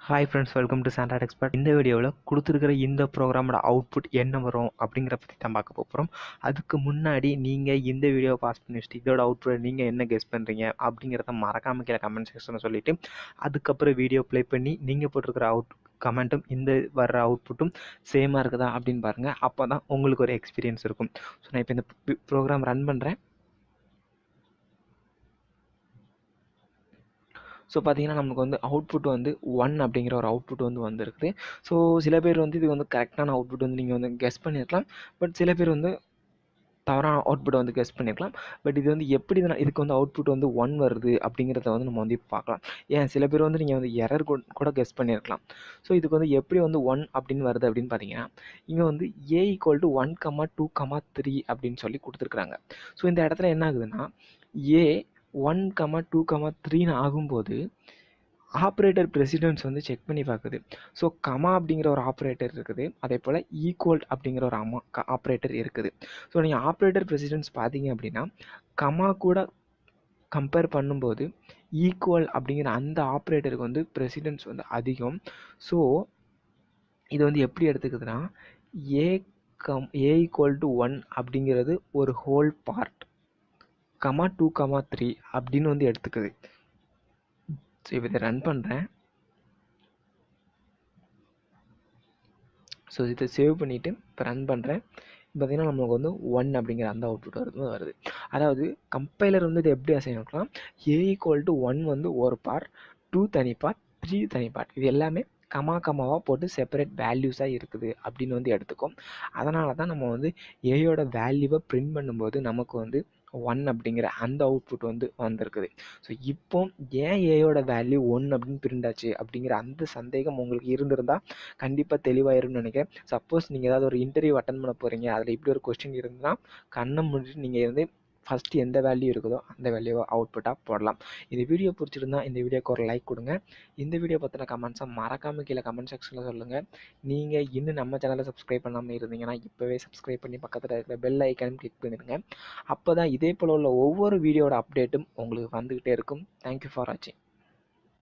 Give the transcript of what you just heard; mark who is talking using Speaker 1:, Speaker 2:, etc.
Speaker 1: Hi friends, welcome to Sandra expert. இந்த வீடியோவில் கொடுத்துருக்கிற இந்த ப்ரோக்ராமோட அவுட்புட் என்ன வரும் அப்படிங்கிற பற்றி தான் பார்க்க போகிறோம். அதுக்கு முன்னாடி நீங்கள் இந்த வீடியோவை பாஸ் பண்ணி வச்சுட்டு இதோட அவுட்புட் நீங்கள் என்ன கெஸ் பண்ணுறீங்க அப்படிங்கிறத மறக்காம கீழே கமெண்ட் செக்ஷனில் சொல்லிவிட்டு அதுக்கப்புறம் வீடியோ ப்ளே பண்ணி நீங்கள் போட்டிருக்கிற கமெண்ட்டும் இந்த வர்ற அவுட்புட்டும் சேமாக இருக்குதா அப்படின்னு பாருங்கள். அப்போ தான் உங்களுக்கு ஒரு எக்ஸ்பீரியன்ஸ் இருக்கும். ஸோ நான் இப்போ இந்த ப்ரோக்ராம் ரன் பண்ணுறேன். ஸோ பார்த்தீங்கன்னா நமக்கு வந்து அவுட்புட் வந்து 1 அப்படிங்கிற ஒரு அவுட்புட் வந்து வந்திருக்குது. ஸோ சில பேர் வந்து இது வந்து கரெக்டான அவுட்புட் வந்து நீங்கள் வந்து கெஸ் பண்ணியிருக்கலாம். பட் சில பேர் வந்து தவறான அவுட்புட்டை வந்து கெஸ் பண்ணியிருக்கலாம். பட் இது வந்து எப்படி இதுக்கு வந்து அவுட்புட் வந்து 1 வருது அப்படிங்கிறத வந்து நம்ம வந்து பார்க்கலாம். ஏன் சில பேர் வந்து நீங்கள் வந்து எரர் கூட கெஸ் பண்ணியிருக்கலாம். ஸோ இதுக்கு வந்து எப்படி வந்து 1 அப்படின்னு வருது அப்படின்னு பார்த்தீங்கன்னா, இங்கே வந்து A = 1, 2, 3 அப்படின்னு சொல்லி கொடுத்துருக்குறாங்க. ஸோ இந்த இடத்துல என்ன ஆகுதுன்னா, A 1, 2, 3ன்னு ஆகும்போது ஆப்ரேட்டர் ப்ரெசிடென்ஸ் வந்து செக் பண்ணி பார்க்குது. ஸோ கமா அப்படிங்கிற ஒரு ஆப்ரேட்டர் இருக்குது, அதே போல் ஈக்குவல் அப்படிங்கிற ஒரு ஆப்ரேட்டர் இருக்குது. ஸோ நீங்கள் ஆப்ரேட்டர் ப்ரெசிடென்ஸ் பார்த்தீங்க அப்படின்னா கமா கூட கம்பேர் பண்ணும்போது ஈக்குவல் அப்படிங்கிற அந்த ஆப்ரேட்டருக்கு வந்து ப்ரெசிடென்ஸ் வந்து அதிகம். ஸோ இது வந்து எப்படி எடுத்துக்குதுன்னா ஏ = 1 அப்படிங்கிறது ஒரு ஹோல் பார்ட், 2, 3 அப்படின்னு வந்து எடுத்துக்குது. ஸோ இப்போ இதை ரன் பண்ணுறேன். ஸோ இதை சேவ் பண்ணிவிட்டு இப்போ ரன் பண்ணுறேன். பார்த்திங்கன்னா நமக்கு வந்து 1 அப்படிங்கிற அந்த அவுட்புட் வருது. அதாவது கம்பைலர் வந்து இது எப்படி அசைன் ஆகலாம், A = 1 வந்து ஒரு பார்ட், 2 தனி பார்ட், 3 தனி பார்ட், இது எல்லாமே கமாவாக போட்டு செப்பரேட் வேல்யூஸாக இருக்குது அப்படின்னு வந்து எடுத்துக்கும். அதனால தான் நம்ம வந்து ஏயோட வேல்யூவை பிரிண்ட் பண்ணும்போது நமக்கு வந்து 1 அப்படிங்கிற அந்த அவுட்புட் வந்து வந்திருக்குது. ஸோ இப்போ ஏன் ஏயோட வேல்யூ 1 அப்படின்னு பிரிண்ட் ஆச்சு அப்படிங்கிற அந்த சந்தேகம் உங்களுக்கு இருந்திருந்தால் கண்டிப்பாக தெளிவாயிரும்னு நினைக்கிறேன். சப்போஸ் நீங்கள் ஏதாவது ஒரு இன்டர்வியூ அட்டன் பண்ண போகிறீங்க, அதில் இப்படி ஒரு கொஸ்டின் இருந்தால் கண்ணை மூடிட்டு நீங்கள் வந்து ஃபஸ்ட்டு எந்த வேல்யூ இருக்குதோ அந்த வேல்யூவை அவுட்புட்டாக போடலாம். இந்த வீடியோ பிடிச்சிருந்தா இந்த வீடியோக்கு ஒரு லைக் கொடுங்க. இந்த வீடியோ பற்றின கமெண்ட்ஸை மறக்காமல் கீழே கமெண்ட் செக்ஷனில் சொல்லுங்கள். நீங்கள் இன்னும் நம்ம சேனலை சப்ஸ்கிரைப் பண்ணாமல் இருந்தீங்கன்னா இப்போவே சப்ஸ்கிரைப் பண்ணி பக்கத்தில் இருக்கிற பெல் ஐக்கானும் கிளிக் பண்ணிடுங்க. அப்போ தான் இதே போல் உள்ள ஒவ்வொரு வீடியோட அப்டேட்டும் உங்களுக்கு வந்துக்கிட்டே இருக்கும். தேங்க்யூ ஃபார் வாட்சிங்.